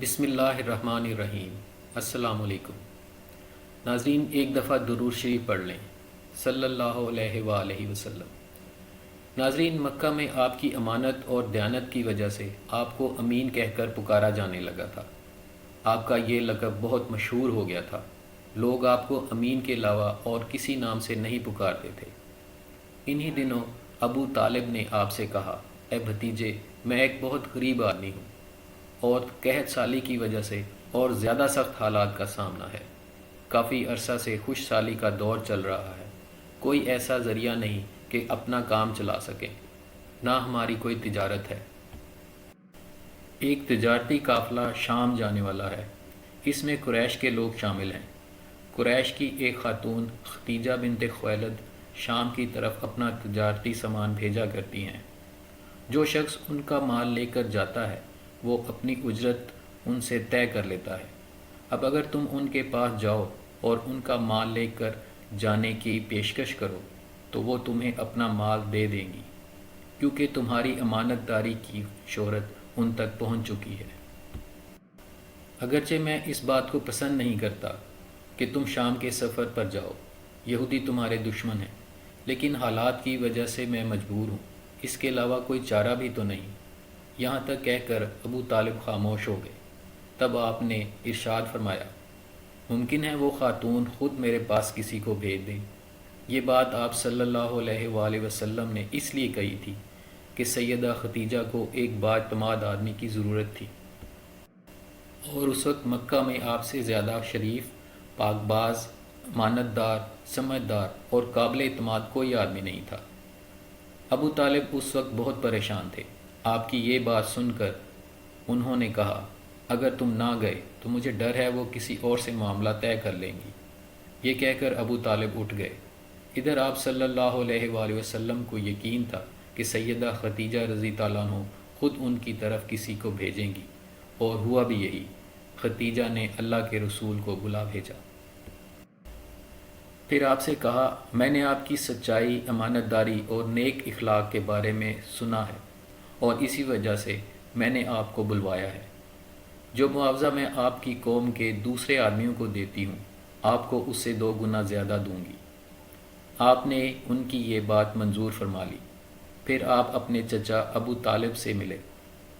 بسم اللہ الرحمن الرحیم۔ السلام علیکم ناظرین، ایک دفعہ درود شریف پڑھ لیں صلی اللہ علیہ وآلہ وسلم۔ ناظرین، مکہ میں آپ کی امانت اور دیانت کی وجہ سے آپ کو امین کہہ کر پکارا جانے لگا تھا۔ آپ کا یہ لقب بہت مشہور ہو گیا تھا۔ لوگ آپ کو امین کے علاوہ اور کسی نام سے نہیں پکارتے تھے۔ انہی دنوں ابو طالب نے آپ سے کہا، اے بھتیجے، میں ایک بہت غریب آدمی ہوں اور قحط سالی کی وجہ سے اور زیادہ سخت حالات کا سامنا ہے۔ کافی عرصہ سے خوش سالی کا دور چل رہا ہے۔ کوئی ایسا ذریعہ نہیں کہ اپنا کام چلا سکیں، نہ ہماری کوئی تجارت ہے۔ ایک تجارتی قافلہ شام جانے والا ہے۔ اس میں قریش کے لوگ شامل ہیں۔ قریش کی ایک خاتون ختیجہ بنت خویلد شام کی طرف اپنا تجارتی سامان بھیجا کرتی ہیں۔ جو شخص ان کا مال لے کر جاتا ہے وہ اپنی اجرت ان سے طے کر لیتا ہے۔ اب اگر تم ان کے پاس جاؤ اور ان کا مال لے کر جانے کی پیشکش کرو تو وہ تمہیں اپنا مال دے دیں گی، کیونکہ تمہاری امانت داری کی شہرت ان تک پہنچ چکی ہے۔ اگرچہ میں اس بات کو پسند نہیں کرتا کہ تم شام کے سفر پر جاؤ، یہودی تمہارے دشمن ہیں، لیکن حالات کی وجہ سے میں مجبور ہوں، اس کے علاوہ کوئی چارہ بھی تو نہیں۔ یہاں تک کہہ کر ابو طالب خاموش ہو گئے۔ تب آپ نے ارشاد فرمایا، ممکن ہے وہ خاتون خود میرے پاس کسی کو بھیج دیں۔ یہ بات آپ صلی اللہ علیہ وآلہ وسلم نے اس لیے کہی تھی کہ سیدہ ختیجہ کو ایک بااعتماد آدمی کی ضرورت تھی، اور اس وقت مکہ میں آپ سے زیادہ شریف، پاک باز، امانت دار، سمجھدار اور قابل اعتماد کوئی آدمی نہیں تھا۔ ابو طالب اس وقت بہت پریشان تھے۔ آپ کی یہ بات سن کر انہوں نے کہا، اگر تم نہ گئے تو مجھے ڈر ہے وہ کسی اور سے معاملہ طے کر لیں گی۔ یہ کہہ کر ابو طالب اٹھ گئے۔ ادھر آپ صلی اللہ علیہ وآلہ وسلم کو یقین تھا کہ سیدہ ختیجہ رضی اللہ عنہ خود ان کی طرف کسی کو بھیجیں گی، اور ہوا بھی یہی۔ ختیجہ نے اللہ کے رسول کو بلا بھیجا۔ پھر آپ سے کہا، میں نے آپ کی سچائی، امانت داری اور نیک اخلاق کے بارے میں سنا ہے، اور اسی وجہ سے میں نے آپ کو بلوایا ہے۔ جو معاوضہ میں آپ کی قوم کے دوسرے آدمیوں کو دیتی ہوں، آپ کو اس سے 2 گنا زیادہ دوں گی۔ آپ نے ان کی یہ بات منظور فرما لی۔ پھر آپ اپنے چچا ابو طالب سے ملے،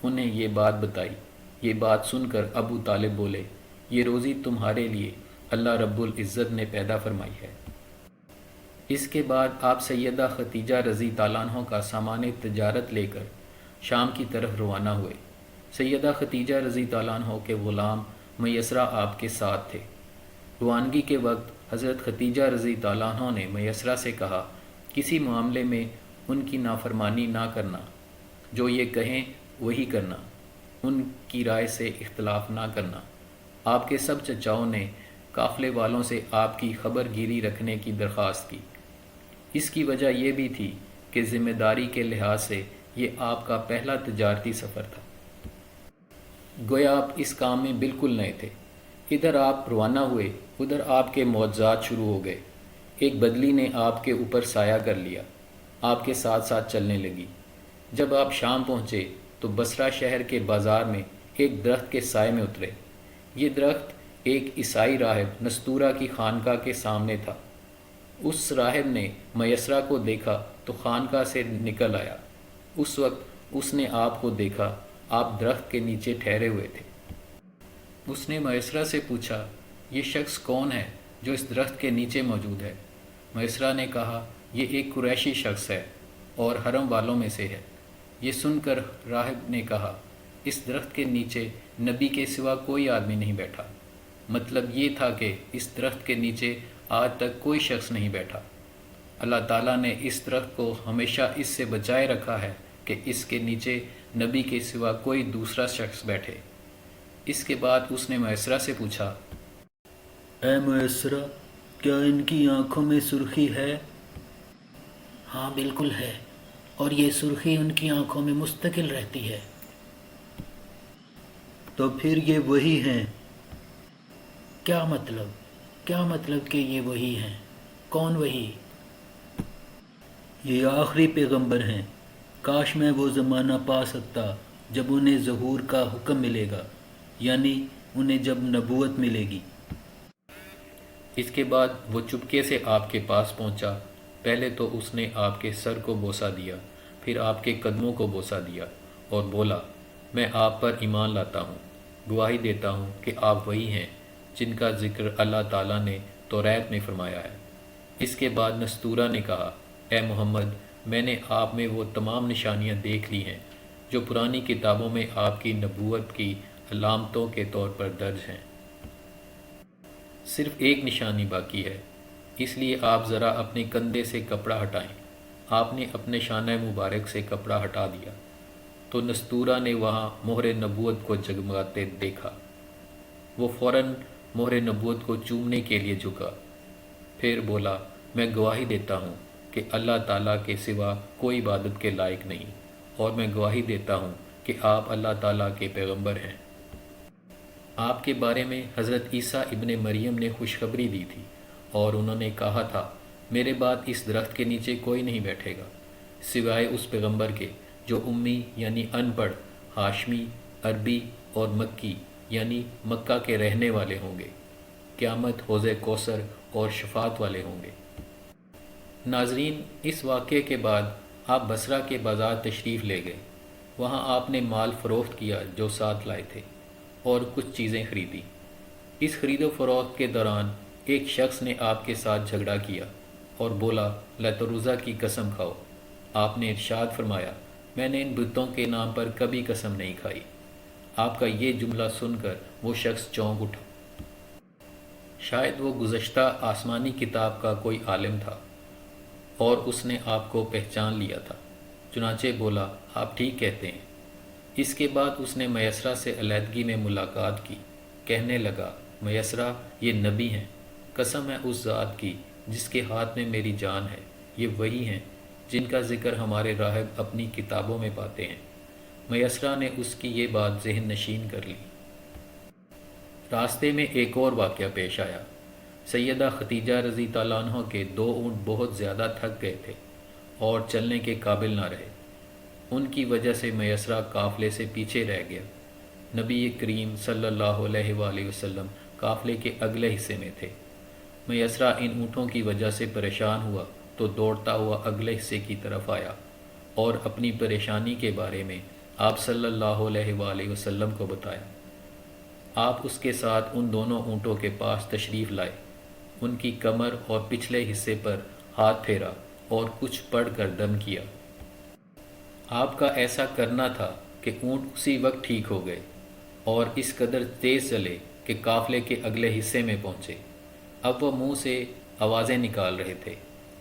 انہیں یہ بات بتائی۔ یہ بات سن کر ابو طالب بولے، یہ روزی تمہارے لیے اللہ رب العزت نے پیدا فرمائی ہے۔ اس کے بعد آپ سیدہ ختیجہ رضی اللہ عنہ کا سامان تجارت لے کر شام کی طرف روانہ ہوئے۔ سیدہ ختیجہ رضی اللہ عنہ کے غلام میسرہ آپ کے ساتھ تھے۔ روانگی کے وقت حضرت ختیجہ رضی اللہ عنہ نے میسرہ سے کہا، کسی معاملے میں ان کی نافرمانی نہ کرنا، جو یہ کہیں وہی کرنا، ان کی رائے سے اختلاف نہ کرنا۔ آپ کے سب چچاؤں نے قافلے والوں سے آپ کی خبر گیری رکھنے کی درخواست کی۔ اس کی وجہ یہ بھی تھی کہ ذمہ داری کے لحاظ سے یہ آپ کا پہلا تجارتی سفر تھا۔ گویا آپ اس کام میں بالکل نئے تھے۔ ادھر آپ روانہ ہوئے، ادھر آپ کے معجزات شروع ہو گئے۔ ایک بدلی نے آپ کے اوپر سایہ کر لیا، آپ کے ساتھ ساتھ چلنے لگی۔ جب آپ شام پہنچے تو بصرہ شہر کے بازار میں ایک درخت کے سائے میں اترے۔ یہ درخت ایک عیسائی راہب نستورہ کی خانقاہ کے سامنے تھا۔ اس راہب نے میسرہ کو دیکھا تو خانقاہ سے نکل آیا۔ اس وقت اس نے آپ کو دیکھا، آپ درخت کے نیچے ٹھہرے ہوئے تھے۔ اس نے میسرہ سے پوچھا، یہ شخص کون ہے جو اس درخت کے نیچے موجود ہے؟ میسرہ نے کہا، یہ ایک قریشی شخص ہے اور حرم والوں میں سے ہے۔ یہ سن کر راہب نے کہا، اس درخت کے نیچے نبی کے سوا کوئی آدمی نہیں بیٹھا۔ مطلب یہ تھا کہ اس درخت کے نیچے آج تک کوئی شخص نہیں بیٹھا۔ اللہ تعالیٰ نے اس درخت کو ہمیشہ اس سے بچائے رکھا ہے کہ اس کے نیچے نبی کے سوا کوئی دوسرا شخص بیٹھے۔ اس کے بعد اس نے میسرہ سے پوچھا، اے میسرہ، کیا ان کی آنکھوں میں سرخی ہے؟ ہاں بالکل ہے، اور یہ سرخی ان کی آنکھوں میں مستقل رہتی ہے۔ تو پھر یہ وہی ہیں۔ کیا مطلب کہ یہ وہی ہیں؟ کون وہی؟ یہ آخری پیغمبر ہیں۔ کاش میں وہ زمانہ پا سکتا جب انہیں ظہور کا حکم ملے گا۔ یعنی انہیں جب نبوت ملے گی۔ اس کے بعد وہ چپکے سے آپ کے پاس پہنچا۔ پہلے تو اس نے آپ کے سر کو بوسہ دیا، پھر آپ کے قدموں کو بوسہ دیا اور بولا، میں آپ پر ایمان لاتا ہوں، گواہی دیتا ہوں کہ آپ وہی ہیں جن کا ذکر اللہ تعالیٰ نے توریت میں فرمایا ہے۔ اس کے بعد نستورہ نے کہا، اے محمد، میں نے آپ میں وہ تمام نشانیاں دیکھ لی ہیں جو پرانی کتابوں میں آپ کی نبوت کی علامتوں کے طور پر درج ہیں۔ صرف ایک نشانی باقی ہے، اس لیے آپ ذرا اپنے کندھے سے کپڑا ہٹائیں۔ آپ نے اپنے شانہ مبارک سے کپڑا ہٹا دیا تو نستورہ نے وہاں مہر نبوت کو جگمگاتے دیکھا۔ وہ فوراً مہر نبوت کو چومنے کے لیے جھکا، پھر بولا، میں گواہی دیتا ہوں کہ اللہ تعالیٰ کے سوا کوئی عبادت کے لائق نہیں، اور میں گواہی دیتا ہوں کہ آپ اللہ تعالیٰ کے پیغمبر ہیں۔ آپ کے بارے میں حضرت عیسیٰ ابن مریم نے خوشخبری دی تھی، اور انہوں نے کہا تھا، میرے بعد اس درخت کے نیچے کوئی نہیں بیٹھے گا سوائے اس پیغمبر کے جو امی یعنی ان پڑھ، ہاشمی، عربی اور مکی یعنی مکہ کے رہنے والے ہوں گے۔ قیامت حوض کوثر اور شفاعت والے ہوں گے۔ ناظرین، اس واقعے کے بعد آپ بصرہ کے بازار تشریف لے گئے۔ وہاں آپ نے مال فروخت کیا جو ساتھ لائے تھے اور کچھ چیزیں خریدی۔ اس خرید و فروخت کے دوران ایک شخص نے آپ کے ساتھ جھگڑا کیا اور بولا، لات و عزا کی قسم کھاؤ۔ آپ نے ارشاد فرمایا، میں نے ان بتوں کے نام پر کبھی قسم نہیں کھائی۔ آپ کا یہ جملہ سن کر وہ شخص چونک اٹھا۔ شاید وہ گزشتہ آسمانی کتاب کا کوئی عالم تھا اور اس نے آپ کو پہچان لیا تھا، چنانچہ بولا، آپ ٹھیک کہتے ہیں۔ اس کے بعد اس نے میسرہ سے علیحدگی میں ملاقات کی۔ کہنے لگا، میسرہ، یہ نبی ہیں، قسم ہے اس ذات کی جس کے ہاتھ میں میری جان ہے، یہ وہی ہیں جن کا ذکر ہمارے راہب اپنی کتابوں میں پاتے ہیں۔ میسرہ نے اس کی یہ بات ذہن نشین کر لی۔ راستے میں ایک اور واقعہ پیش آیا۔ سیدہ ختیجہ رضی اللہ عنہ کے 2 اونٹ بہت زیادہ تھک گئے تھے اور چلنے کے قابل نہ رہے۔ ان کی وجہ سے میسرہ قافلے سے پیچھے رہ گیا۔ نبی کریم صلی اللہ علیہ وآلہ وسلم قافلے کے اگلے حصے میں تھے۔ میسرہ ان اونٹوں کی وجہ سے پریشان ہوا تو دوڑتا ہوا اگلے حصے کی طرف آیا اور اپنی پریشانی کے بارے میں آپ صلی اللہ علیہ وآلہ وسلم کو بتایا۔ آپ اس کے ساتھ ان دونوں اونٹوں کے پاس تشریف لائے، ان کی کمر اور پچھلے حصے پر ہاتھ پھیرا اور کچھ پڑھ کر دم کیا۔ آپ کا ایسا کرنا تھا کہ اونٹ اسی وقت ٹھیک ہو گئے اور اس قدر تیز چلے کہ قافلے کے اگلے حصے میں پہنچے۔ اب وہ منہ سے آوازیں نکال رہے تھے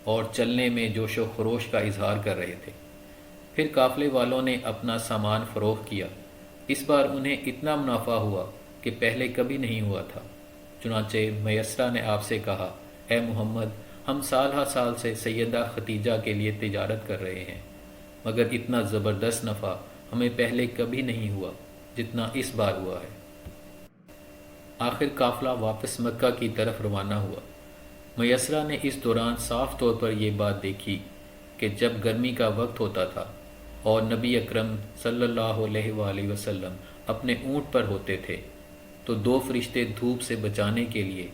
اور چلنے میں جوش و خروش کا اظہار کر رہے تھے۔ پھر قافلے والوں نے اپنا سامان فروخت کیا۔ اس بار انہیں اتنا منافع ہوا کہ پہلے کبھی نہیں ہوا تھا۔ چنانچہ میسرہ نے آپ سے کہا، اے محمد، ہم سال ہر سال سے سیدہ ختیجہ کے لیے تجارت کر رہے ہیں، مگر اتنا زبردست نفع ہمیں پہلے کبھی نہیں ہوا جتنا اس بار ہوا ہے۔ آخر قافلہ واپس مکہ کی طرف روانہ ہوا۔ میسرہ نے اس دوران صاف طور پر یہ بات دیکھی کہ جب گرمی کا وقت ہوتا تھا اور نبی اکرم صلی اللہ علیہ وآلہ وسلم اپنے اونٹ پر ہوتے تھے تو 2 فرشتے دھوپ سے بچانے کے لیے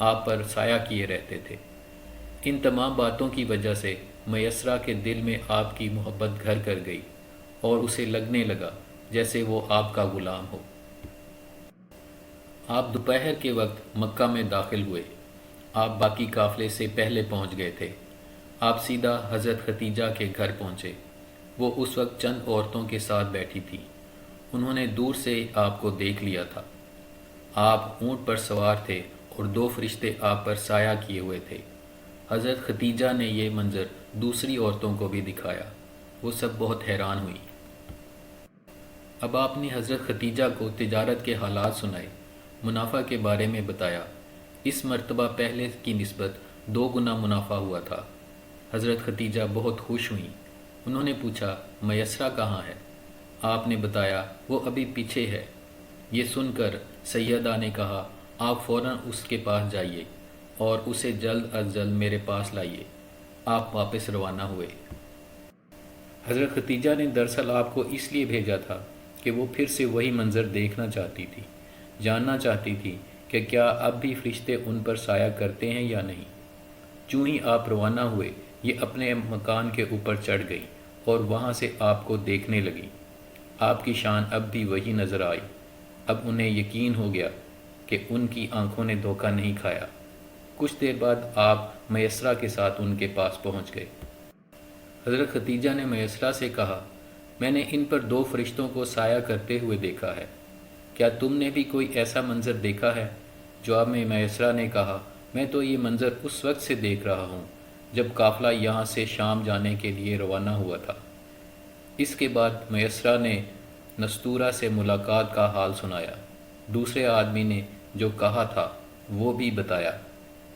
آپ پر سایہ کیے رہتے تھے۔ ان تمام باتوں کی وجہ سے میسرہ کے دل میں آپ کی محبت گھر کر گئی اور اسے لگنے لگا جیسے وہ آپ کا غلام ہو۔ آپ دوپہر کے وقت مکہ میں داخل ہوئے۔ آپ باقی قافلے سے پہلے پہنچ گئے تھے۔ آپ سیدھا حضرت ختیجہ کے گھر پہنچے۔ وہ اس وقت چند عورتوں کے ساتھ بیٹھی تھی۔ انہوں نے دور سے آپ کو دیکھ لیا تھا۔ آپ اونٹ پر سوار تھے اور 2 فرشتے آپ پر سایہ کیے ہوئے تھے۔ حضرت ختیجہ نے یہ منظر دوسری عورتوں کو بھی دکھایا۔ وہ سب بہت حیران ہوئی۔ اب آپ نے حضرت ختیجہ کو تجارت کے حالات سنائے، منافع کے بارے میں بتایا۔ اس مرتبہ پہلے کی نسبت 2 گنا منافع ہوا تھا۔ حضرت ختیجہ بہت خوش ہوئیں۔ انہوں نے پوچھا، میسرہ کہاں ہے؟ آپ نے بتایا، وہ ابھی پیچھے ہے۔ یہ سن کر سیدہ نے کہا، آپ فوراً اس کے پاس جائیے اور اسے جلد از جلد میرے پاس لائیے۔ آپ واپس روانہ ہوئے۔ حضرت ختیجہ نے دراصل آپ کو اس لیے بھیجا تھا کہ وہ پھر سے وہی منظر دیکھنا چاہتی تھی جاننا چاہتی تھی کہ کیا اب بھی فرشتے ان پر سایہ کرتے ہیں یا نہیں۔ چوں ہی آپ روانہ ہوئے یہ اپنے مکان کے اوپر چڑھ گئی اور وہاں سے آپ کو دیکھنے لگی۔ آپ کی شان اب بھی وہی نظر آئی۔ اب انہیں یقین ہو گیا کہ ان کی آنکھوں نے دھوکہ نہیں کھایا۔ کچھ دیر بعد آپ میسرہ کے ساتھ ان کے پاس پہنچ گئے۔ حضرت ختیجہ نے میسرہ سے کہا، میں نے ان پر 2 فرشتوں کو سایہ کرتے ہوئے دیکھا ہے، کیا تم نے بھی کوئی ایسا منظر دیکھا ہے؟ جواب میں میسرہ نے کہا، میں تو یہ منظر اس وقت سے دیکھ رہا ہوں جب قافلہ یہاں سے شام جانے کے لیے روانہ ہوا تھا۔ اس کے بعد میسرہ نے نستورہ سے ملاقات کا حال سنایا۔ دوسرے آدمی نے جو کہا تھا وہ بھی بتایا،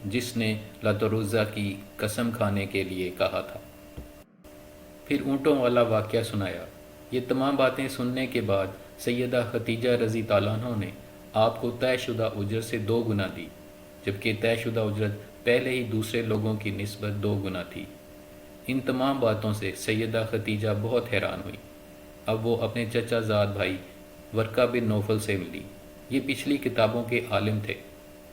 جس نے لات و عزیٰ کی قسم کھانے کے لیے کہا تھا۔ پھر اونٹوں والا واقعہ سنایا۔ یہ تمام باتیں سننے کے بعد سیدہ ختیجہ رضی تعالیٰ عنہ نے آپ کو طے شدہ اجرت سے 2 گنا دی، جبکہ طے شدہ اجرت پہلے ہی دوسرے لوگوں کی نسبت 2 گنا تھی۔ ان تمام باتوں سے سیدہ ختیجہ بہت حیران ہوئی۔ اب وہ اپنے چچا زاد بھائی ورقہ بن نوفل سے ملی۔ یہ پچھلی کتابوں کے عالم تھے۔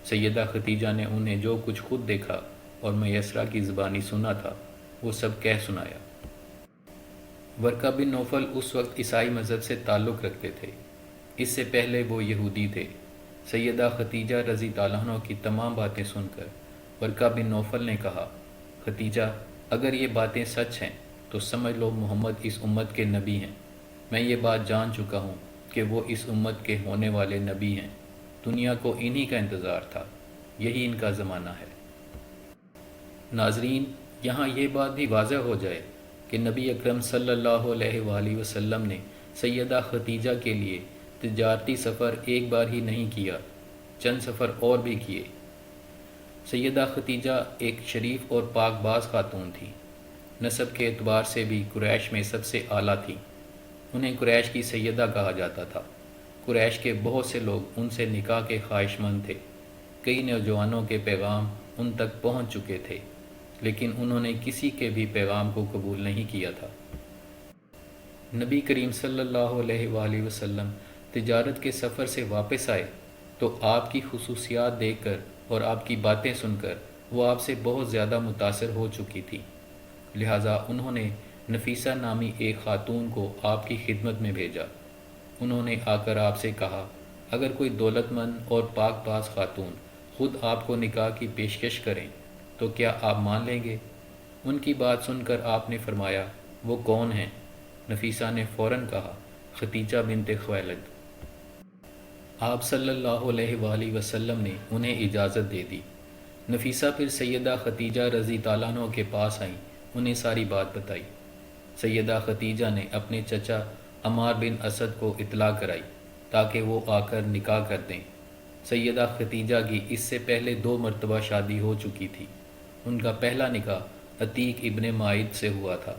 سیدہ ختیجہ نے انہیں جو کچھ خود دیکھا اور میسرہ کی زبانی سنا تھا وہ سب کہہ سنایا۔ ورقہ بن نوفل اس وقت عیسائی مذہب سے تعلق رکھتے تھے، اس سے پہلے وہ یہودی تھے۔ سیدہ ختیجہ رضی تعالیٰ عنہ کی تمام باتیں سن کر ورقہ بن نوفل نے کہا، ختیجہ اگر یہ باتیں سچ ہیں تو سمجھ لو محمد اس امت کے نبی ہیں۔ میں یہ بات جان چکا ہوں کہ وہ اس امت کے ہونے والے نبی ہیں۔ دنیا کو انہی کا انتظار تھا، یہی ان کا زمانہ ہے۔ ناظرین، یہاں یہ بات بھی واضح ہو جائے کہ نبی اکرم صلی اللہ علیہ وآلہ وسلم نے سیدہ ختیجہ کے لیے تجارتی سفر ایک بار ہی نہیں کیا، چند سفر اور بھی کیے۔ سیدہ ختیجہ ایک شریف اور پاک باز خاتون تھی۔ نسب کے اعتبار سے بھی قریش میں سب سے اعلیٰ تھی۔ انہیں قریش کی سیدہ کہا جاتا تھا۔ قریش کے بہت سے لوگ ان سے نکاح کے خواہش مند تھے۔ کئی نوجوانوں کے پیغام ان تک پہنچ چکے تھے، لیکن انہوں نے کسی کے بھی پیغام کو قبول نہیں کیا تھا۔ نبی کریم صلی اللہ علیہ وآلہ وسلم تجارت کے سفر سے واپس آئے تو آپ کی خصوصیات دیکھ کر اور آپ کی باتیں سن کر وہ آپ سے بہت زیادہ متاثر ہو چکی تھی، لہٰذا انہوں نے نفیسہ نامی ایک خاتون کو آپ کی خدمت میں بھیجا۔ انہوں نے آ کر آپ سے کہا، اگر کوئی دولت مند اور پاک باز خاتون خود آپ کو نکاح کی پیشکش کریں تو کیا آپ مان لیں گے؟ ان کی بات سن کر آپ نے فرمایا، وہ کون ہیں؟ نفیسہ نے فوراً کہا، ختیجہ بنت خویلد۔ آپ صلی اللہ علیہ وآلہ وسلم نے انہیں اجازت دے دی۔ نفیسہ پھر سیدہ ختیجہ رضی تعالیٰ عنہ کے پاس آئیں، انہیں ساری بات بتائی۔ سیدہ ختیجہ نے اپنے چچا عمار بن اسد کو اطلاع کرائی تاکہ وہ آ کر نکاح کر دیں۔ سیدہ ختیجہ کی اس سے پہلے 2 مرتبہ شادی ہو چکی تھی۔ ان کا پہلا نکاح عتیق ابن معید سے ہوا تھا۔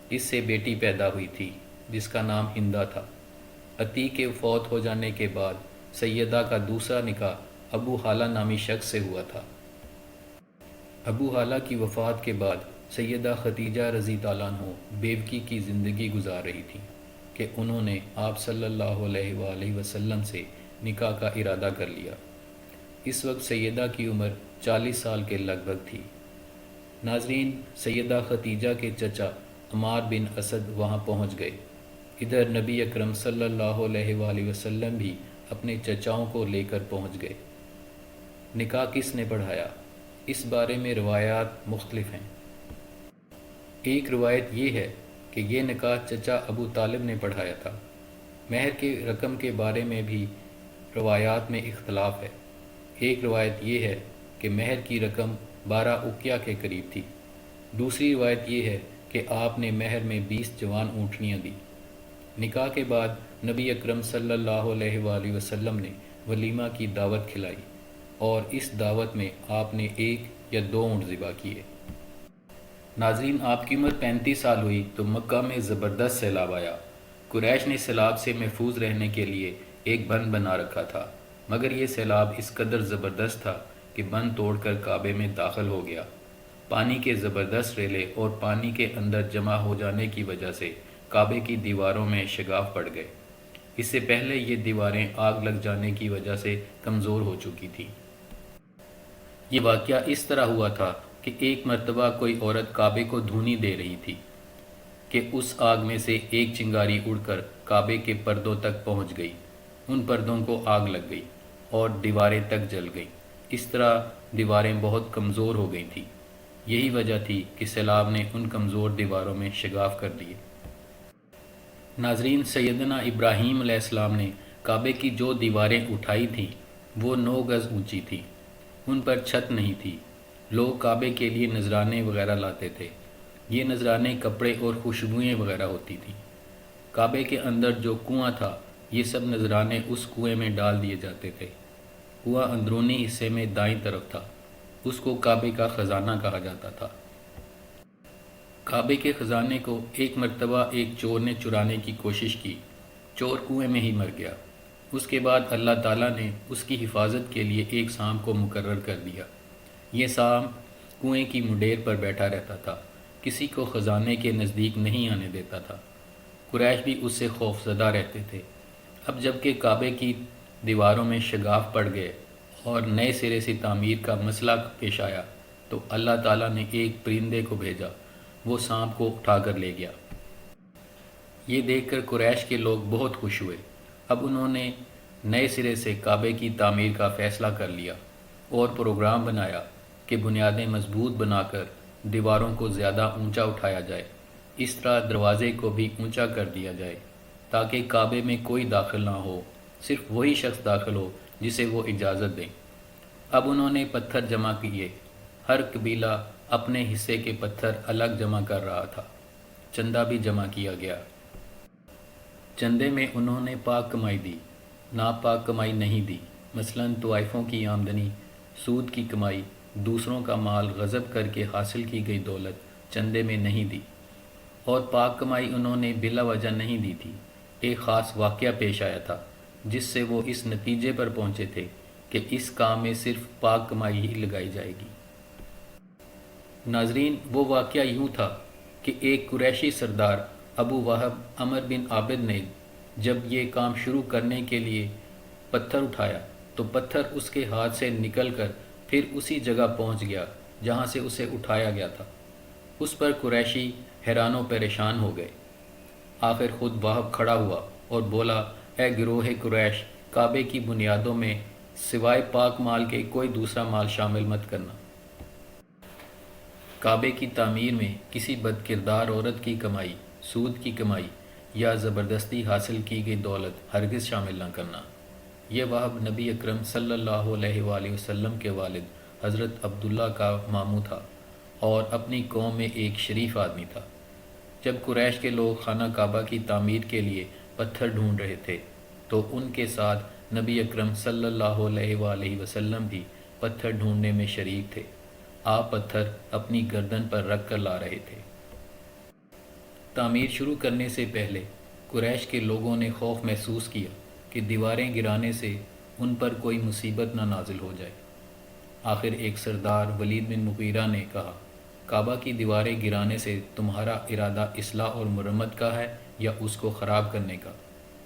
اس سے بیٹی پیدا ہوئی تھی جس کا نام ہندہ تھا۔ عتیق کے فوت ہو جانے کے بعد سیدہ کا دوسرا نکاح ابو حالہ نامی شخص سے ہوا تھا۔ ابو حالہ کی وفات کے بعد سیدہ ختیجہ رضی تعالیٰ عنہ بیوقی کی زندگی گزار رہی تھی کہ انہوں نے آپ صلی اللہ علیہ وآلہ وسلم سے نکاح کا ارادہ کر لیا۔ اس وقت سیدہ کی عمر 40 سال کے لگ بھگ تھی۔ ناظرین، سیدہ ختیجہ کے چچا عمار بن اسد وہاں پہنچ گئے۔ ادھر نبی اکرم صلی اللہ علیہ وآلہ وسلم بھی اپنے چچاؤں کو لے کر پہنچ گئے۔ نکاح کس نے پڑھایا؟ اس بارے میں روایات مختلف ہیں۔ ایک روایت یہ ہے کہ یہ نکاح چچا ابو طالب نے پڑھایا تھا۔ مہر کے رقم کے بارے میں بھی روایات میں اختلاف ہے۔ ایک روایت یہ ہے کہ مہر کی رقم 12 اقیہ کے قریب تھی۔ دوسری روایت یہ ہے کہ آپ نے مہر میں 20 جوان اونٹنیاں دی۔ نکاح کے بعد نبی اکرم صلی اللہ علیہ وآلہ وسلم نے ولیمہ کی دعوت کھلائی اور اس دعوت میں آپ نے 1 یا 2 اونٹ ذبح کیے۔ ناظرین، آپ کی عمر 35 سال ہوئی تو مکہ میں زبردست سیلاب آیا۔ قریش نے سیلاب سے محفوظ رہنے کے لیے ایک بند بنا رکھا تھا، مگر یہ سیلاب اس قدر زبردست تھا کہ بند توڑ کر کعبے میں داخل ہو گیا۔ پانی کے زبردست ریلے اور پانی کے اندر جمع ہو جانے کی وجہ سے کعبے کی دیواروں میں شگاف پڑ گئے۔ اس سے پہلے یہ دیواریں آگ لگ جانے کی وجہ سے کمزور ہو چکی تھیں۔ یہ واقعہ اس طرح ہوا تھا کہ ایک مرتبہ کوئی عورت کعبے کو دھونی دے رہی تھی کہ اس آگ میں سے ایک چنگاری اڑ کر کعبے کے پردوں تک پہنچ گئی۔ ان پردوں کو آگ لگ گئی اور دیواریں تک جل گئیں۔ اس طرح دیواریں بہت کمزور ہو گئی تھیں۔ یہی وجہ تھی کہ سیلاب نے ان کمزور دیواروں میں شگاف کر دیے۔ ناظرین، سیدنا ابراہیم علیہ السلام نے کعبے کی جو دیواریں اٹھائی تھیں وہ 9 گز اونچی تھیں۔ ان پر چھت نہیں تھی۔ لوگ کعبے کے لیے نذرانے وغیرہ لاتے تھے۔ یہ نذرانے کپڑے اور خوشبوئیں وغیرہ ہوتی تھیں۔ کعبے کے اندر جو کنواں تھا، یہ سب نذرانے اس کنویں میں ڈال دیے جاتے تھے۔ کنواں اندرونی حصے میں دائیں طرف تھا۔ اس کو کعبے کا خزانہ کہا جاتا تھا۔ کعبے کے خزانے کو ایک مرتبہ ایک چور نے چرانے کی کوشش کی۔ چور کنویں میں ہی مر گیا۔ اس کے بعد اللہ تعالیٰ نے اس کی حفاظت کے لیے ایک سانپ کو مقرر کر دیا۔ یہ سانپ کنویں کی منڈیر پر بیٹھا رہتا تھا، کسی کو خزانے کے نزدیک نہیں آنے دیتا تھا۔ قریش بھی اس سے خوف زدہ رہتے تھے۔ اب جب کہ کعبے کی دیواروں میں شگاف پڑ گئے اور نئے سرے سے تعمیر کا مسئلہ پیش آیا تو اللہ تعالیٰ نے ایک پرندے کو بھیجا، وہ سانپ کو اٹھا کر لے گیا۔ یہ دیکھ کر قریش کے لوگ بہت خوش ہوئے۔ اب انہوں نے نئے سرے سے کعبے کی تعمیر کا فیصلہ کر لیا اور پروگرام بنایا کہ بنیادیں مضبوط بنا کر دیواروں کو زیادہ اونچا اٹھایا جائے۔ اس طرح دروازے کو بھی اونچا کر دیا جائے تاکہ کعبے میں کوئی داخل نہ ہو، صرف وہی شخص داخل ہو جسے وہ اجازت دیں۔ اب انہوں نے پتھر جمع کیے۔ ہر قبیلہ اپنے حصے کے پتھر الگ جمع کر رہا تھا۔ چندہ بھی جمع کیا گیا۔ چندے میں انہوں نے پاک کمائی دی، ناپاک کمائی نہیں دی۔ مثلاً طوائفوں کی آمدنی، سود کی کمائی، دوسروں کا مال غصب کر کے حاصل کی گئی دولت چندے میں نہیں دی۔ اور پاک کمائی انہوں نے بلا وجہ نہیں دی تھی۔ ایک خاص واقعہ پیش آیا تھا جس سے وہ اس نتیجے پر پہنچے تھے کہ اس کام میں صرف پاک کمائی ہی لگائی جائے گی۔ ناظرین، وہ واقعہ یوں تھا کہ ایک قریشی سردار ابو وہب عمر بن عابد نے جب یہ کام شروع کرنے کے لیے پتھر اٹھایا تو پتھر اس کے ہاتھ سے نکل کر پھر اسی جگہ پہنچ گیا جہاں سے اسے اٹھایا گیا تھا۔ اس پر قریشی حیران و پریشان ہو گئے۔ آخر خود وہب کھڑا ہوا اور بولا، اے گروہ قریش، کعبے کی بنیادوں میں سوائے پاک مال کے کوئی دوسرا مال شامل مت کرنا۔ کعبے کی تعمیر میں کسی بد کردار عورت کی کمائی، سود کی کمائی یا زبردستی حاصل کی گئی دولت ہرگز شامل نہ کرنا۔ یہ وہب نبی اکرم صلی اللہ علیہ وآلہ وسلم کے والد حضرت عبداللہ کا ماموں تھا اور اپنی قوم میں ایک شریف آدمی تھا۔ جب قریش کے لوگ خانہ کعبہ کی تعمیر کے لیے پتھر ڈھونڈ رہے تھے تو ان کے ساتھ نبی اکرم صلی اللہ علیہ وآلہ وسلم بھی پتھر ڈھونڈنے میں شریک تھے۔ آپ پتھر اپنی گردن پر رکھ کر لا رہے تھے۔ تعمیر شروع کرنے سے پہلے قریش کے لوگوں نے خوف محسوس کیا کہ دیواریں گرانے سے ان پر کوئی مصیبت نہ نازل ہو جائے۔ آخر ایک سردار ولید بن مغیرہ نے کہا، کعبہ کی دیواریں گرانے سے تمہارا ارادہ اصلاح اور مرمت کا ہے یا اس کو خراب کرنے کا؟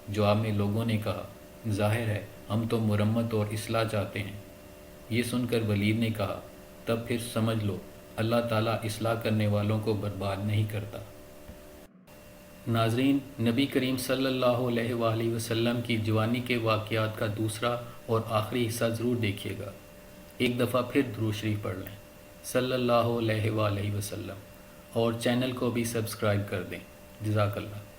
جواب میں لوگوں نے کہا، ظاہر ہے ہم تو مرمت اور اصلاح چاہتے ہیں۔ یہ سن کر ولید نے کہا، تب پھر سمجھ لو اللہ تعالیٰ اصلاح کرنے والوں کو برباد نہیں کرتا۔ ناظرین، نبی کریم صلی اللہ علیہ وآلہ وسلم کی جوانی کے واقعات کا دوسرا اور آخری حصہ ضرور دیکھیے گا۔ ایک دفعہ پھر درود شریف پڑھ لیں صلی اللہ علیہ وآلہ وسلم، اور چینل کو بھی سبسکرائب کر دیں۔ جزاک اللہ۔